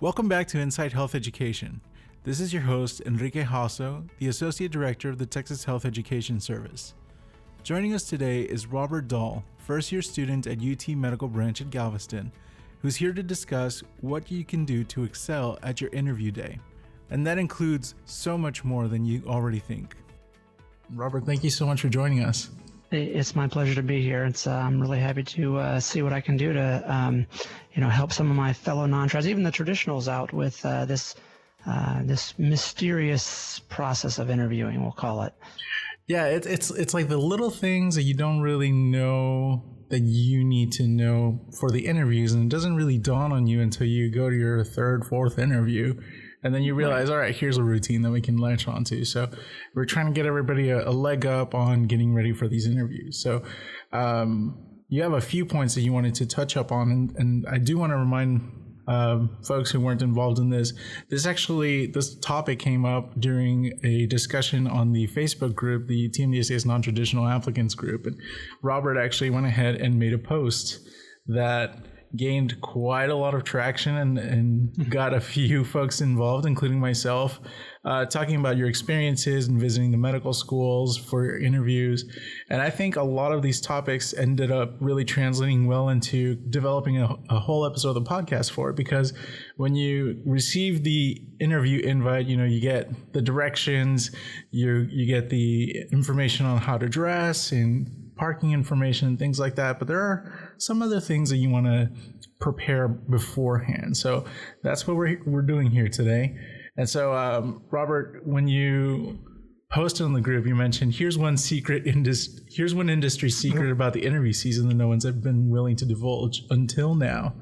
Welcome back to Inside Health Education. This is your host, Enrique Hasso, the Associate Director of the Texas Health Education Service. Joining us today is Robert Dahl, first-year student at UT Medical Branch at Galveston, who's here to discuss what you can do to excel at your interview day. And that includes so much more than you already think. Robert, thank you so much for joining us. It's my pleasure to be here. I'm really happy to see what I can do to, help some of my fellow non-trads, even the traditionals, out with this mysterious process of interviewing, we'll call it. Yeah, it's like the little things that you don't really know that you need to know for the interviews, and it doesn't really dawn on you until you go to your third, fourth interview. And then you realize, all right, here's a routine that we can latch onto. So we're trying to get everybody a leg up on getting ready for these interviews. So you have a few points that you wanted to touch up on. And I do want to remind folks who weren't involved in this topic came up during a discussion on the Facebook group, the TMDSA's Non-Traditional Applicants group. And Robert actually went ahead and made a post that gained quite a lot of traction and got a few folks involved, including myself, talking about your experiences in visiting the medical schools for your interviews. And I think a lot of these topics ended up really translating well into developing a whole episode of the podcast for it, because when you receive the interview invite, you get the directions, you get the information on how to dress and parking information and things like that. But there are some other things that you want to prepare beforehand. So that's what we're doing here today. And so, Robert, when you posted on the group, you mentioned here's one industry secret about the interview season that no one's ever been willing to divulge until now.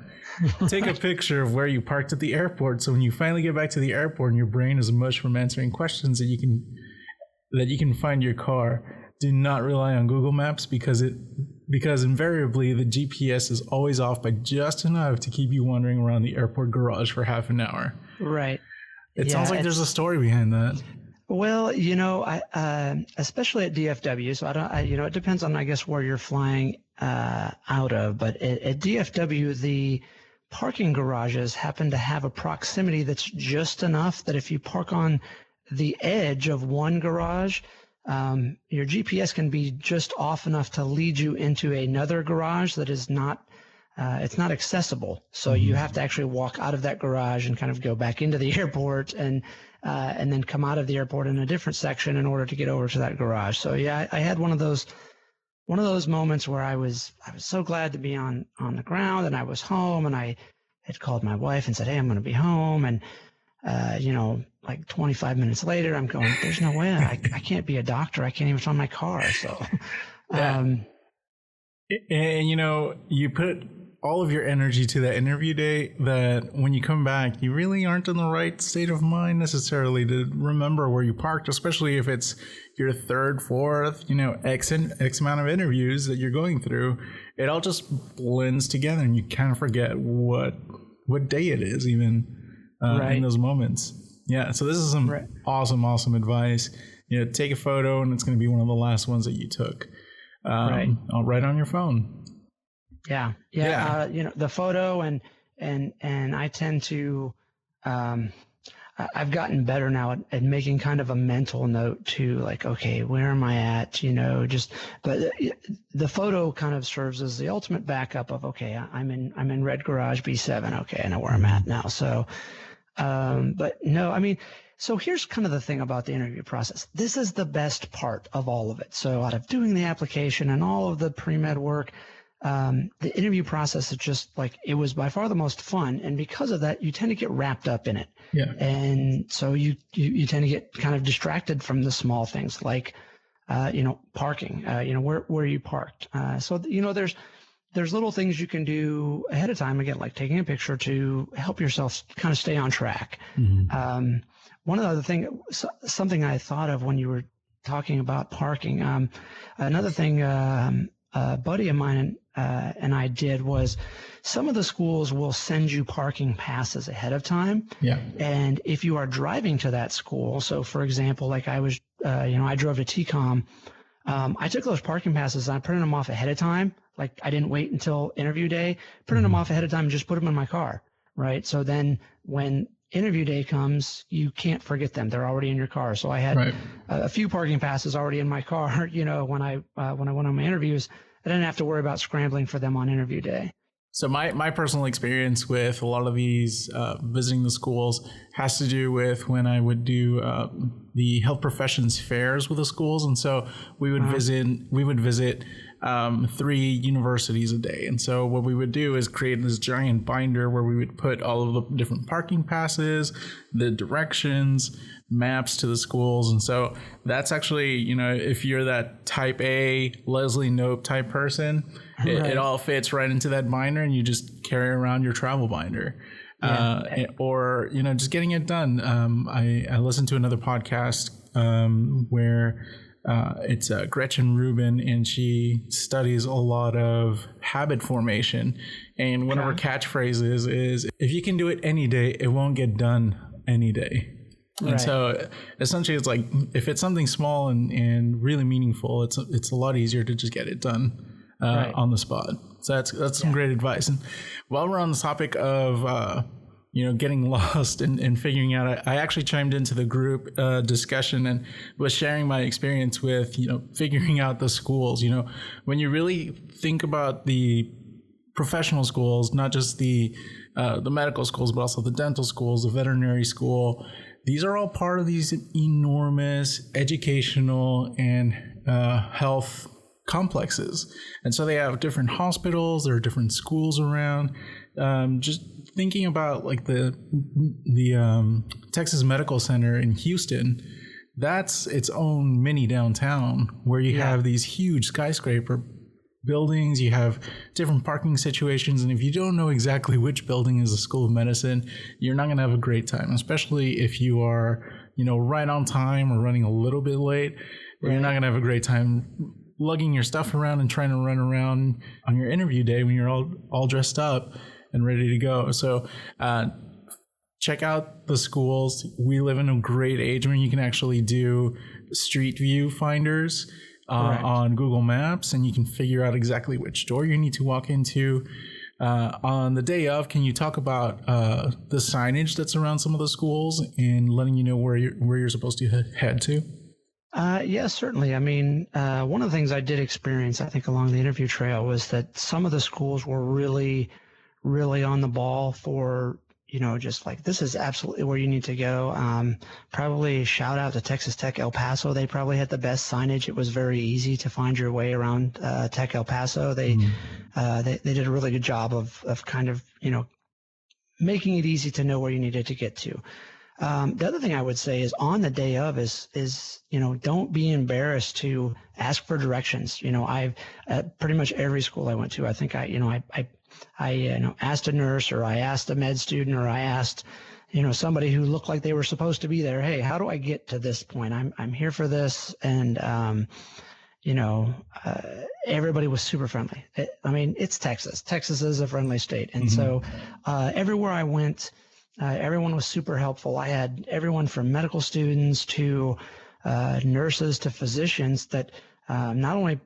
Take a picture of where you parked at the airport. So when you finally get back to the airport and your brain is mush from answering questions that you can find your car, do not rely on Google Maps because invariably the GPS is always off by just enough to keep you wandering around the airport garage for half an hour. Right. It sounds like there's a story behind that. Well, I especially at DFW, so it depends on, I guess, where you're flying out of. But at DFW, the parking garages happen to have a proximity that's just enough that if you park on the edge of one garage, your GPS can be just off enough to lead you into another garage that is not, it's not accessible. So you have to actually walk out of that garage and kind of go back into the airport and then come out of the airport in a different section in order to get over to that garage. So yeah, I had one of those moments where I was so glad to be on the ground, and I was home, and I had called my wife and said, hey, I'm going to be home. And like 25 minutes later, I'm going, there's no way I can't be a doctor. I can't even find my car. So, and you put all of your energy to that interview day that when you come back, you really aren't in the right state of mind necessarily to remember where you parked, especially if it's your third, fourth, X amount of interviews that you're going through. It all just blends together and you kind of forget what day it is even. In those moments. Yeah. So this is some awesome advice. Take a photo, and it's going to be one of the last ones that you took. Right on your phone. Yeah. The photo and I tend to, I've gotten better now at making kind of a mental note to, like, okay, where am I at? But the photo kind of serves as the ultimate backup of, okay, I'm in red garage B7. Okay. I know where I'm at now. So, but no, so here's kind of the thing about the interview process. This is the best part of all of it. So out of doing the application and all of the pre-med work, the interview process is just like, it was by far the most fun. And because of that, you tend to get wrapped up in it. Yeah. And so you tend to get kind of distracted from the small things like, parking, where you parked. So, there's little things you can do ahead of time, again, like taking a picture to help yourself kind of stay on track. Mm-hmm. One of the other things, something I thought of when you were talking about parking, another thing a buddy of mine and I did was, some of the schools will send you parking passes ahead of time. Yeah. And if you are driving to that school, so for example, like I was, I drove to TCOM, I took those parking passes and I printed them off ahead of time. Like I didn't wait until interview day, printed them off ahead of time and just put them in my car. right? So then when interview day comes, you can't forget them. They're already in your car. So I had a few parking passes already in my car, when I went on my interviews. I didn't have to worry about scrambling for them on interview day. So my personal experience with a lot of these visiting the schools has to do with when I would do the health professions fairs with the schools, and so we would visit 3 universities a day. And so what we would do is create this giant binder where we would put all of the different parking passes, the directions, maps to the schools. And so that's actually, if you're that type A, Leslie Knope type person, it all fits right into that binder, and you just carry around your travel binder. Or just getting it done. I listened to another podcast where it's Gretchen Rubin, and she studies a lot of habit formation. And one of her catchphrases is, if you can do it any day, it won't get done any day. And so essentially it's like, if it's something small and really meaningful, it's a lot easier to just get it done on the spot. So that's some great advice. And while we're on the topic of getting lost and figuring out, I actually chimed into the group discussion and was sharing my experience with figuring out the schools. When you really think about the professional schools, not just the medical schools, but also the dental schools, the veterinary school, these are all part of these enormous educational and health complexes. And so they have different hospitals, there are different schools around. Just thinking about like the Texas Medical Center in Houston, that's its own mini downtown where you have these huge skyscraper buildings, you have different parking situations, and if you don't know exactly which building is a school of medicine, you're not going to have a great time, especially if you are, right on time or running a little bit late. You're not going to have a great time lugging your stuff around and trying to run around on your interview day when you're all dressed up and ready to go. So check out the schools. We live in a great age when you can actually do street view finders on Google Maps, and you can figure out exactly which door you need to walk into. On the day of, can you talk about the signage that's around some of the schools and letting you know where you're supposed to head to? Yes, certainly. I mean, one of the things I did experience, I think, along the interview trail was that some of the schools were really, really on the ball for, just like, this is absolutely where you need to go. Probably shout out to Texas Tech El Paso. They probably had the best signage. It was very easy to find your way around Tech El Paso. They did a really good job of kind of, making it easy to know where you needed to get to. The other thing I would say is on the day of is don't be embarrassed to ask for directions. I've pretty much every school I went to, I think I asked a nurse, or I asked a med student, or I asked somebody who looked like they were supposed to be there, hey, how do I get to this point? I'm here for this. And everybody was super friendly. It's Texas. Texas is a friendly state, and so everywhere I went, everyone was super helpful. I had everyone from medical students to nurses to physicians that not only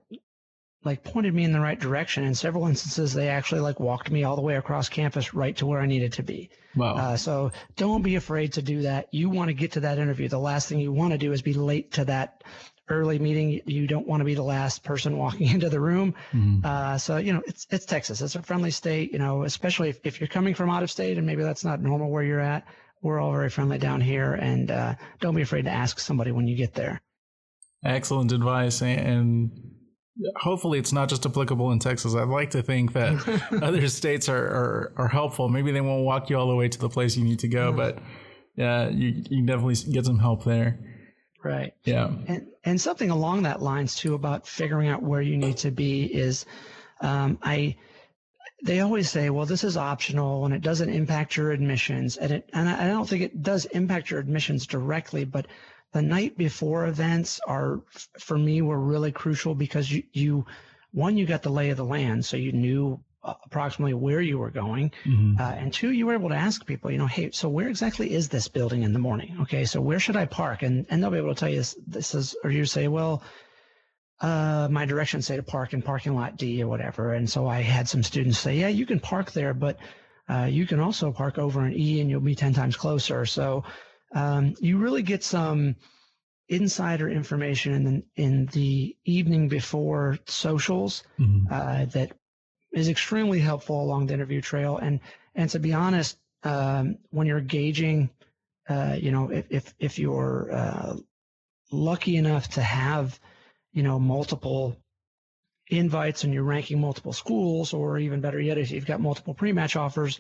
pointed me in the right direction. In several instances, they actually walked me all the way across campus right to where I needed to be. Wow. So don't be afraid to do that. You want to get to that interview. The last thing you want to do is be late to that early meeting. You don't want to be the last person walking into the room. So, it's Texas. It's a friendly state, especially if you're coming from out of state and maybe that's not normal where you're at. We're all very friendly down here, and don't be afraid to ask somebody when you get there. Excellent advice. And hopefully it's not just applicable in Texas. I'd like to think that other states are helpful. Maybe they won't walk you all the way to the place you need to go, but you can definitely get some help there. Right. Yeah. And something along that lines too about figuring out where you need to be is, they always say, well, this is optional and it doesn't impact your admissions. And I don't think it does impact your admissions directly, but the night before events for me, were really crucial because you got the lay of the land. So you knew approximately where you were going. And two, you were able to ask people, hey, so where exactly is this building in the morning? Okay, so where should I park? And they'll be able to tell you this is, or you say, well, my directions say to park in parking lot D or whatever. And so I had some students say, yeah, you can park there, but you can also park over an E and you'll be 10 times closer. So you really get some insider information in the evening before socials that is extremely helpful along the interview trail. And to be honest, when you're gauging, if you're lucky enough to have, multiple invites and you're ranking multiple schools, or even better yet, if you've got multiple pre-match offers,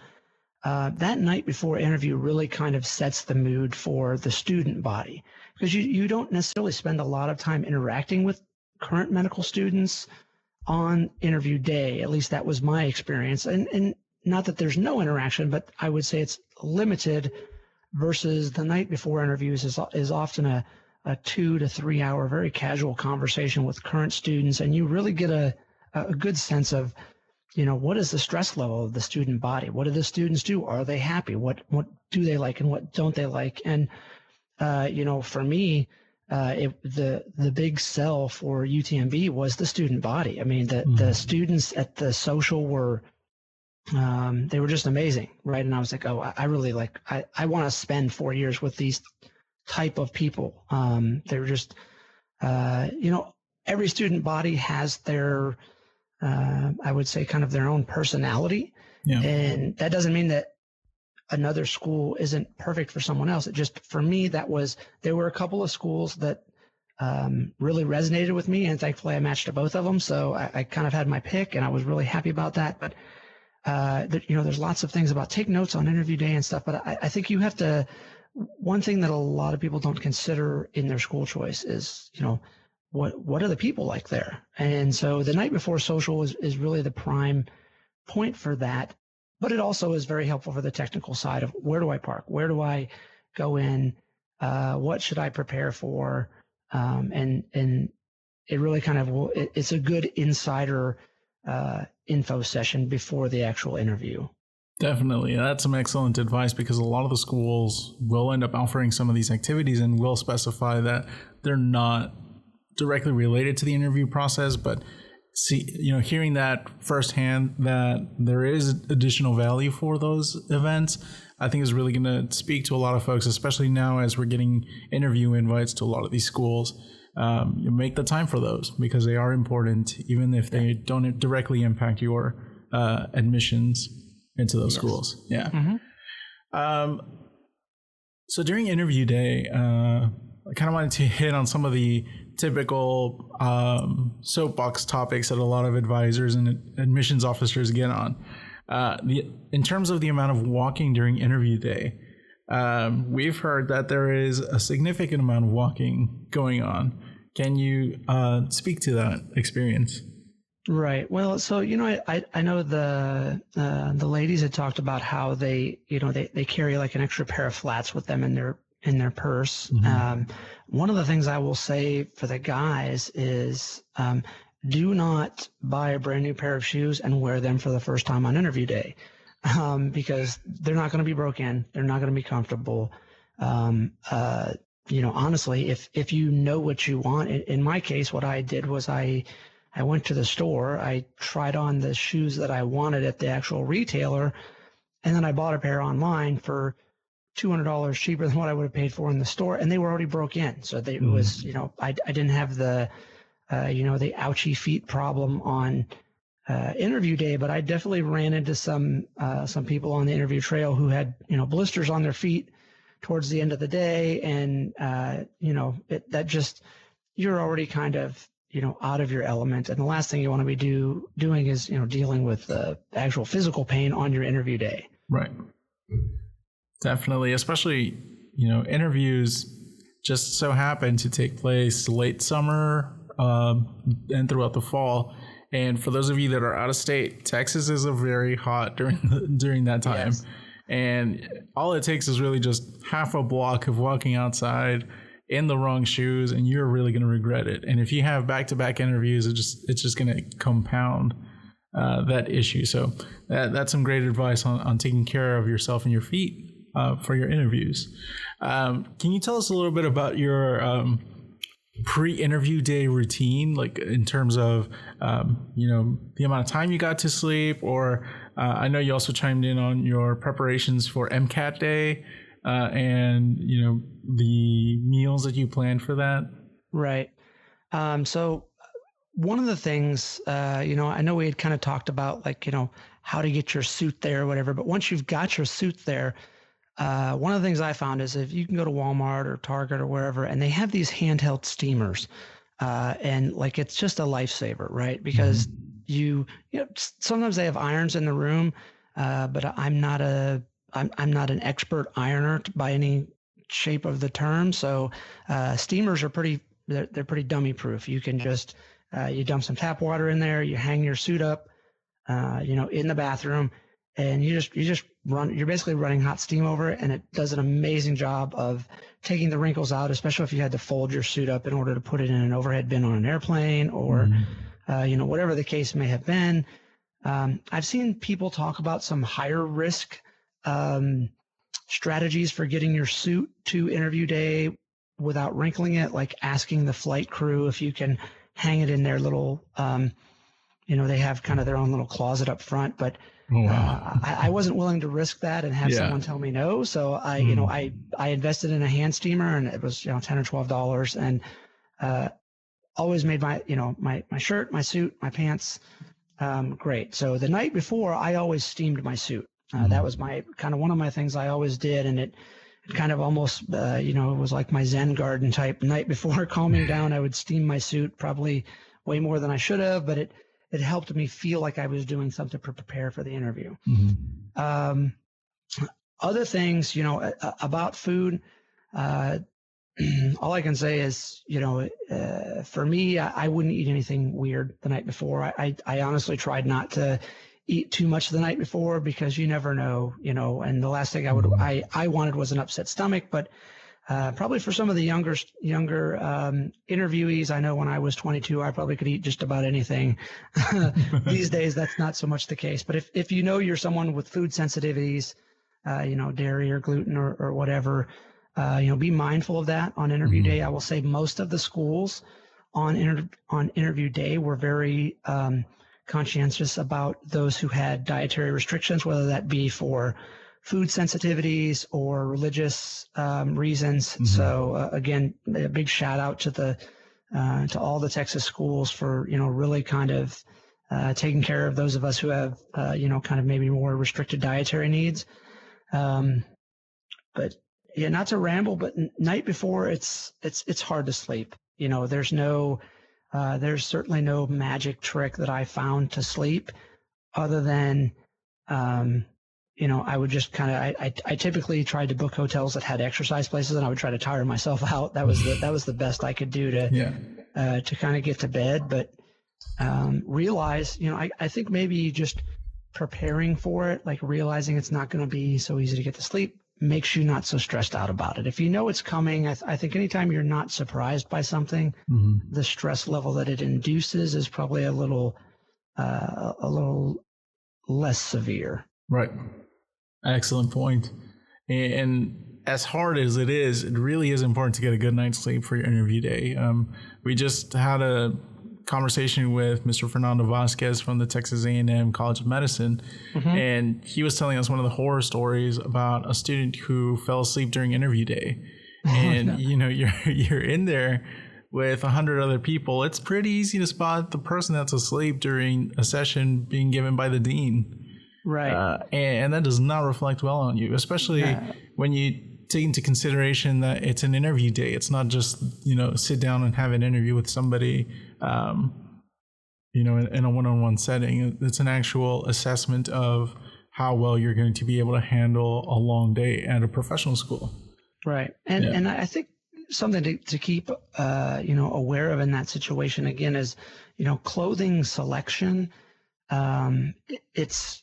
that night before interview really kind of sets the mood for the student body, because you don't necessarily spend a lot of time interacting with current medical students on interview day. At least that was my experience. And not that there's no interaction, but I would say it's limited, versus the night before interviews is often a 2 to 3 hour, very casual conversation with current students. And you really get a good sense of, what is the stress level of the student body? What do the students do? Are they happy? What do they like and what don't they like? And, for me, the big sell for UTMB was the student body. I mean, the students at the social were, they were just amazing, right? And I was like, oh, I really I want to spend 4 years with these type of people. They were just, every student body has their, I would say, kind of their own personality. Yeah. And that doesn't mean that another school isn't perfect for someone else. It just, for me, there were a couple of schools that really resonated with me, and thankfully I matched to both of them. So I kind of had my pick, and I was really happy about that. But, there's lots of things about take notes on interview day and stuff, but I think you have to, one thing that a lot of people don't consider in their school choice is, what are the people like there? And so the night before social is really the prime point for that. But it also is very helpful for the technical side of, where do I park? Where do I go in? What should I prepare for? And it really kind of it's a good insider info session before the actual interview. Definitely. That's some excellent advice, because a lot of the schools will end up offering some of these activities and will specify that they're not directly related to the interview process, but hearing that firsthand, that there is additional value for those events, I think is really going to speak to a lot of folks, especially now as we're getting interview invites to a lot of these schools. You make the time for those, because they are important, even if they don't directly impact your admissions into those schools. Yeah. Mm-hmm. So during interview day, I kind of wanted to hit on some of the typical soapbox topics that a lot of advisors and admissions officers get on. In terms of the amount of walking during interview day, we've heard that there is a significant amount of walking going on. Can you speak to that experience? Right. Well, so, I know the ladies had talked about how they carry like an extra pair of flats with them in their purse. Mm-hmm. One of the things I will say for the guys is, do not buy a brand new pair of shoes and wear them for the first time on interview day, because they're not going to be broken. They're not going to be comfortable. Honestly, if you know what you want, in my case, what I did was I went to the store, I tried on the shoes that I wanted at the actual retailer, and then I bought a pair online for $200 cheaper than what I would have paid for in the store, and they were already broke in. So it was, I didn't have the, the ouchy feet problem on interview day, but I definitely ran into some people on the interview trail who had, blisters on their feet towards the end of the day, and you're already kind of, out of your element. And the last thing you want to be doing is, dealing with the actual physical pain on your interview day. Right. Definitely. Especially, interviews just so happen to take place late summer and throughout the fall. And for those of you that are out of state, Texas is very hot during that time. Yes. And all it takes is really just half a block of walking outside in the wrong shoes, and you're really going to regret it. And if you have back-to-back interviews, it's just going to compound that issue. So that's some great advice on taking care of yourself and your feet for your interviews. Can you tell us a little bit about your pre-interview day routine, like in terms of, the amount of time you got to sleep, or I know you also chimed in on your preparations for MCAT day, and, the meals that you planned for that. Right. So one of the things, I know we had kind of talked about like, how to get your suit there or whatever, but once you've got your suit there, one of the things I found is if you can go to Walmart or Target or wherever, and they have these handheld steamers, and like it's just a lifesaver, right? Because sometimes they have irons in the room, but I'm not an expert ironer by any shape of the term. So steamers are they're pretty dummy proof. You can just you dump some tap water in there, you hang your suit up, in the bathroom, and you're basically running hot steam over it, and it does an amazing job of taking the wrinkles out, especially if you had to fold your suit up in order to put it in an overhead bin on an airplane or, whatever the case may have been. I've seen people talk about some higher risk strategies for getting your suit to interview day without wrinkling it, like asking the flight crew if you can hang it in their little, they have kind of their own little closet up front, but I wasn't willing to risk that and have someone tell me no. So I invested in a hand steamer, and it was, $10 or $12, and always made my shirt, my suit, my pants great. So the night before, I always steamed my suit. That was my kind of one of my things I always did, and it kind of almost it was like my Zen garden type. Night before calming down, I would steam my suit, probably way more than I should have, but it helped me feel like I was doing something to prepare for the interview. Other things, about food, all I can say is, for me, I wouldn't eat anything weird the night before. I honestly tried not to eat too much the night before, because you never know, and the last thing I wanted was an upset stomach. But probably for some of the younger interviewees, I know when I was 22, I probably could eat just about anything. These days, that's not so much the case. But if you're someone with food sensitivities, dairy or gluten or whatever, be mindful of that on interview day. I will say most of the schools on interview day were very conscientious about those who had dietary restrictions, whether that be for food sensitivities or religious reasons. So again, a big shout out to all the Texas schools for really kind of taking care of those of us who have kind of maybe more restricted dietary needs. But yeah, not to ramble, but night before it's hard to sleep. There's certainly no magic trick that I found to sleep, other than I would just kind of, I typically tried to book hotels that had exercise places, and I would try to tire myself out. That was the best I could do to kind of get to bed. But realize, I think maybe just preparing for it, like realizing it's not going to be so easy to get to sleep, makes you not so stressed out about it. If you know it's coming, I think anytime you're not surprised by something, the stress level that it induces is probably a little less severe. Right. Excellent point. And as hard as it is, it really is important to get a good night's sleep for your interview day. We just had a conversation with Mr. Fernando Vasquez from the Texas A&M College of Medicine, and he was telling us one of the horror stories about a student who fell asleep during interview day. And you're in there with 100 other people. It's pretty easy to spot the person that's asleep during a session being given by the dean. Right. And that does not reflect well on you, especially when you take into consideration that it's an interview day. It's not just, sit down and have an interview with somebody, in a one-on-one setting. It's an actual assessment of how well you're going to be able to handle a long day at a professional school. Right. And I think something to keep, aware of in that situation, again, is, clothing selection. It's,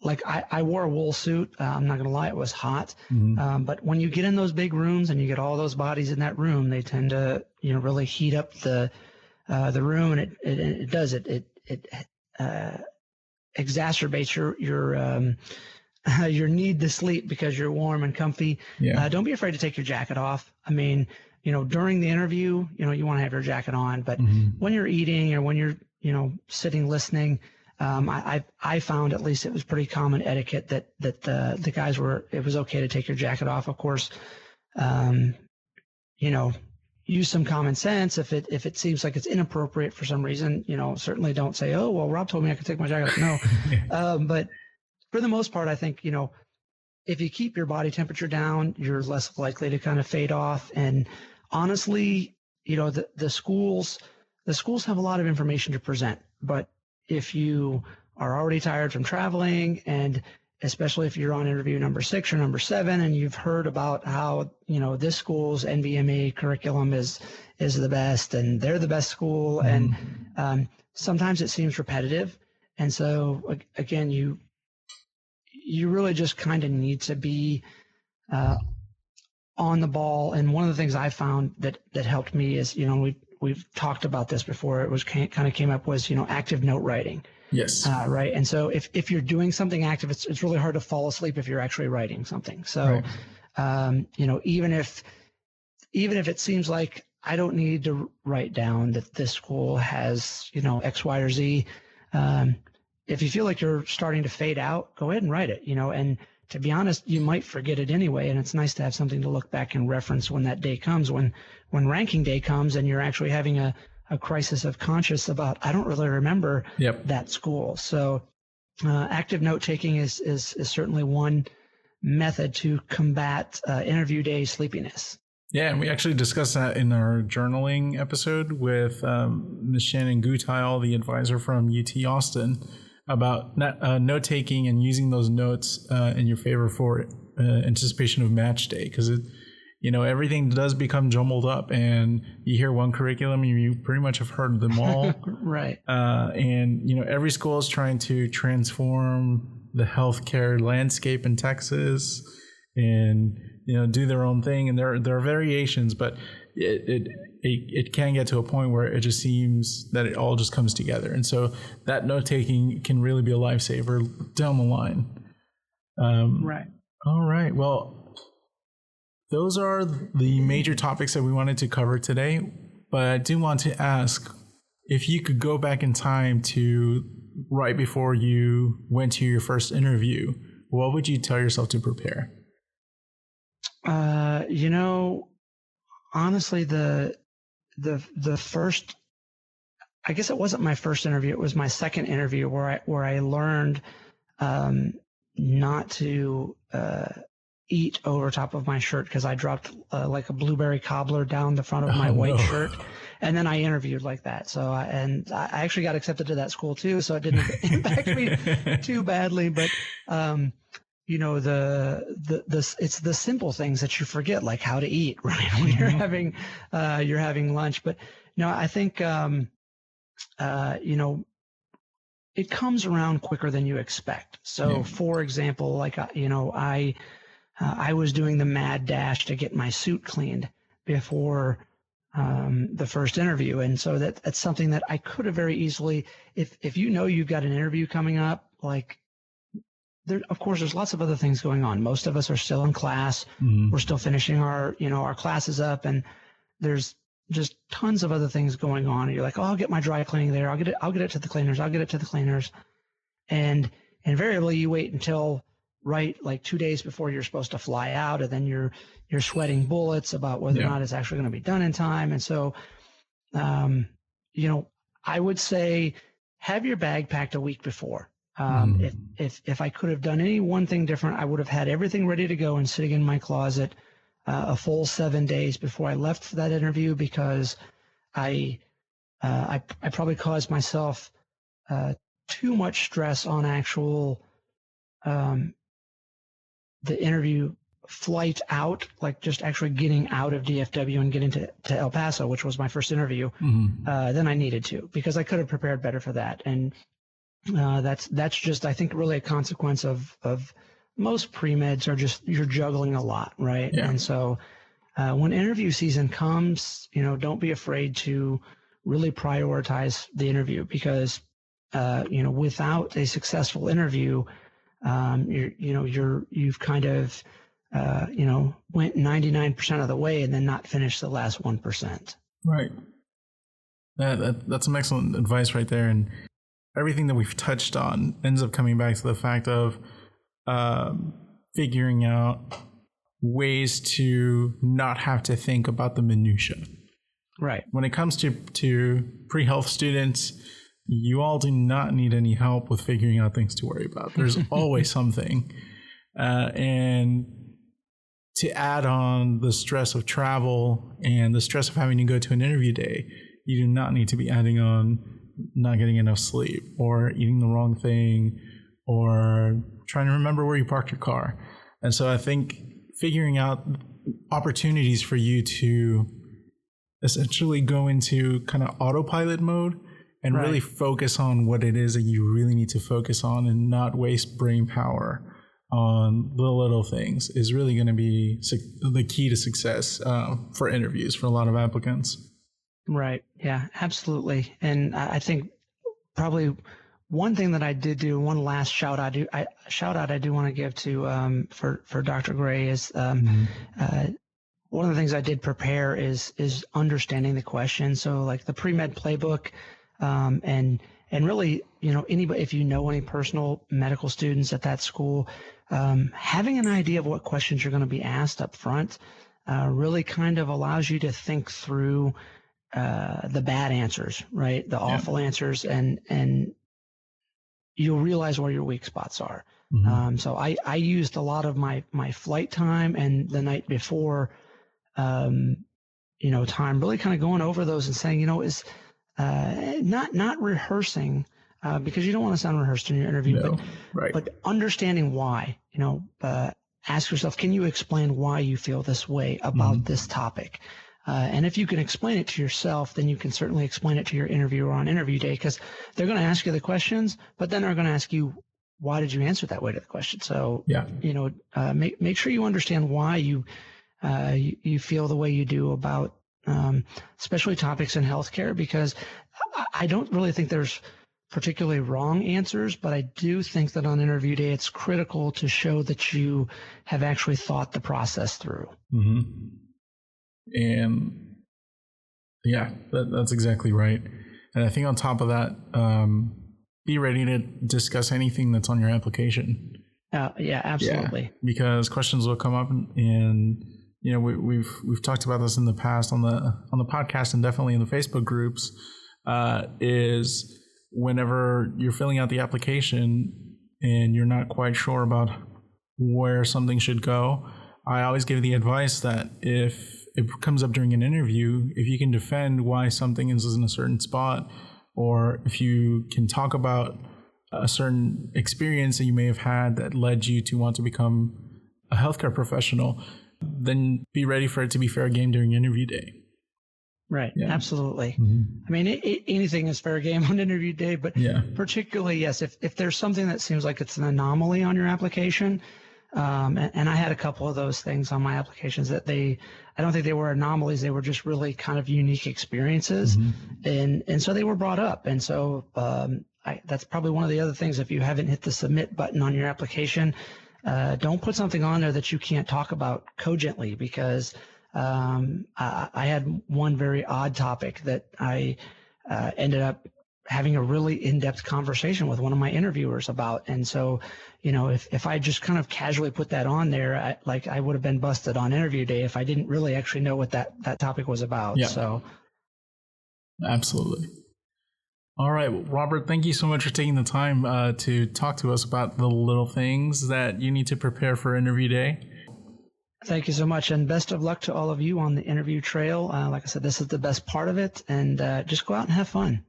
like I wore a wool suit. I'm not going to lie, it was hot. But when you get in those big rooms and you get all those bodies in that room, they tend to, really heat up the room, and it exacerbates your your need to sleep because you're warm and comfy, don't be afraid to take your jacket off. I mean, during the interview, you want to have your jacket on, but when you're eating or when you're, sitting listening, I found at least it was pretty common etiquette that the guys it was okay to take your jacket off. Of course, use some common sense. If it seems like it's inappropriate for some reason, certainly don't say, oh, well, Rob told me I could take my jacket off. No. But for the most part, I think, if you keep your body temperature down, you're less likely to kind of fade off. And honestly, the schools have a lot of information to present, but if you are already tired from traveling, and especially if you're on interview number 6 or number 7, and you've heard about how, this school's NVMA curriculum is the best and they're the best school. And sometimes it seems repetitive. And so again, you really just kind of need to be on the ball. And one of the things I found that helped me is, we've talked about this before. It was kind of came up was, active note writing. Yes. Right. And so if you're doing something active, it's really hard to fall asleep if you're actually writing something. So, even if it seems like I don't need to write down that this school has, X, Y, or Z, if you feel like you're starting to fade out, go ahead and write it, and to be honest, you might forget it anyway. And it's nice to have something to look back and reference when that day comes, when ranking day comes and you're actually having a crisis of conscience about, I don't really remember that school. So active note taking is certainly one method to combat interview day sleepiness. Yeah, and we actually discussed that in our journaling episode with Ms. Shannon Dahl, the advisor from UT Austin, about note taking and using those notes in your favor for anticipation of match day, because everything does become jumbled up, and you hear one curriculum and you pretty much have heard them all. Right. And every school is trying to transform the healthcare landscape in Texas and do their own thing, and there are variations, but it can get to a point where it just seems that it all just comes together. And so that note taking can really be a lifesaver down the line. Right. All right. Well, those are the major topics that we wanted to cover today. But I do want to ask, if you could go back in time to right before you went to your first interview, what would you tell yourself to prepare? Honestly, the first, I guess it wasn't my first interview. It was my second interview where I learned not to eat over top of my shirt, because I dropped like a blueberry cobbler down the front of my white shirt, and then I interviewed like that. So I actually got accepted to that school too, so it didn't impact me too badly. But it's the simple things that you forget, like how to eat, right? When you're having lunch. But no, I think it comes around quicker than you expect. So for example, like I was doing the mad dash to get my suit cleaned before the first interview, and so that's something that I could have very easily, if you've got an interview coming up, like. Of course, there's lots of other things going on. Most of us are still in class. Mm-hmm. We're still finishing our classes up, and there's just tons of other things going on. And you're like, oh, I'll get my dry cleaning there. I'll get it to the cleaners. And invariably you wait until like 2 days before you're supposed to fly out, and then you're sweating bullets about whether or not it's actually going to be done in time. And so, I would say have your bag packed a week before. If I could have done any one thing different, I would have had everything ready to go and sitting in my closet a full 7 days before I left for that interview, because I probably caused myself too much stress on actual the interview flight out, like just actually getting out of DFW and getting to El Paso, which was my first interview, than I needed to, because I could have prepared better for that. And that's just, I think, really a consequence of most pre-meds are just, you're juggling a lot, right? Yeah. And so when interview season comes, don't be afraid to really prioritize the interview, because, without a successful interview, you've kind of, went 99% of the way and then not finished the last 1%. Right. That's some excellent advice right there. And everything that we've touched on ends up coming back to the fact of figuring out ways to not have to think about the minutia. Right. When it comes to pre-health students, you all do not need any help with figuring out things to worry about. There's always something. And to add on the stress of travel and the stress of having to go to an interview day, you do not need to be adding on not getting enough sleep or eating the wrong thing or trying to remember where you parked your car. And so I think figuring out opportunities for you to essentially go into kind of autopilot mode and really focus on what it is that you really need to focus on and not waste brain power on the little things is really going to be the key to success for interviews for a lot of applicants. Right. Yeah, absolutely. And I think probably one thing that I did do, one last shout out I do want to give to for Dr. Gray is one of the things I did prepare is understanding the question. So like the pre-med playbook, and really, anybody, if you know any personal medical students at that school, having an idea of what questions you're going to be asked up front really kind of allows you to think through the bad answers, right? The awful answers, and you'll realize where your weak spots are. So I used a lot of my flight time and the night before, time, really kind of going over those and saying, is not rehearsing because you don't want to sound rehearsed in your interview, but understanding why. Ask yourself, can you explain why you feel this way about this topic? And if you can explain it to yourself, then you can certainly explain it to your interviewer on interview day, because they're going to ask you the questions, but then they're going to ask you, why did you answer that way to the question? So, make sure you understand why you feel the way you do about especially topics in healthcare, because I don't really think there's particularly wrong answers, but I do think that on interview day, it's critical to show that you have actually thought the process through. And that's exactly right. And I think on top of that, be ready to discuss anything that's on your application. Absolutely. Yeah, because questions will come up, and we've talked about this in the past on the podcast and definitely in the Facebook groups. Is whenever you're filling out the application and you're not quite sure about where something should go, I always give the advice that if it comes up during an interview, if you can defend why something is in a certain spot, or if you can talk about a certain experience that you may have had that led you to want to become a healthcare professional, then be ready for it to be fair game during interview day. Right. Yeah. Absolutely. I mean, anything is fair game on interview day, but particularly, yes, if there's something that seems like it's an anomaly on your application, and I had a couple of those things on my applications that I don't think they were anomalies. They were just really kind of unique experiences. And so they were brought up. And so that's probably one of the other things. If you haven't hit the submit button on your application, don't put something on there that you can't talk about cogently, because I had one very odd topic that I ended up having a really in-depth conversation with one of my interviewers about. And so, if I just kind of casually put that on there, I would have been busted on interview day if I didn't really actually know what that topic was about. Yeah. So. Absolutely. All right, Robert, thank you so much for taking the time to talk to us about the little things that you need to prepare for interview day. Thank you so much, and best of luck to all of you on the interview trail. Like I said, this is the best part of it, and just go out and have fun.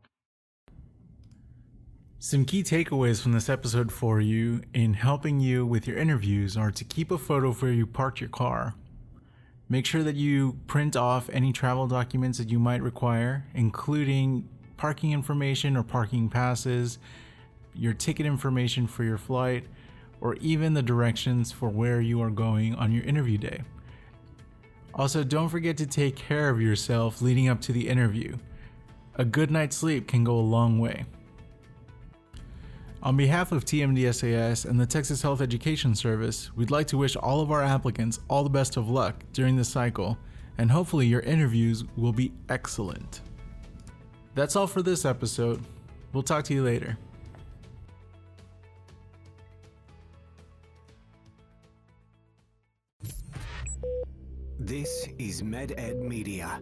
Some key takeaways from this episode for you in helping you with your interviews are to keep a photo of where you parked your car. Make sure that you print off any travel documents that you might require, including parking information or parking passes, your ticket information for your flight, or even the directions for where you are going on your interview day. Also, don't forget to take care of yourself leading up to the interview. A good night's sleep can go a long way. On behalf of TMDSAS and the Texas Health Education Service, we'd like to wish all of our applicants all the best of luck during this cycle, and hopefully your interviews will be excellent. That's all for this episode. We'll talk to you later. This is MedEd Media.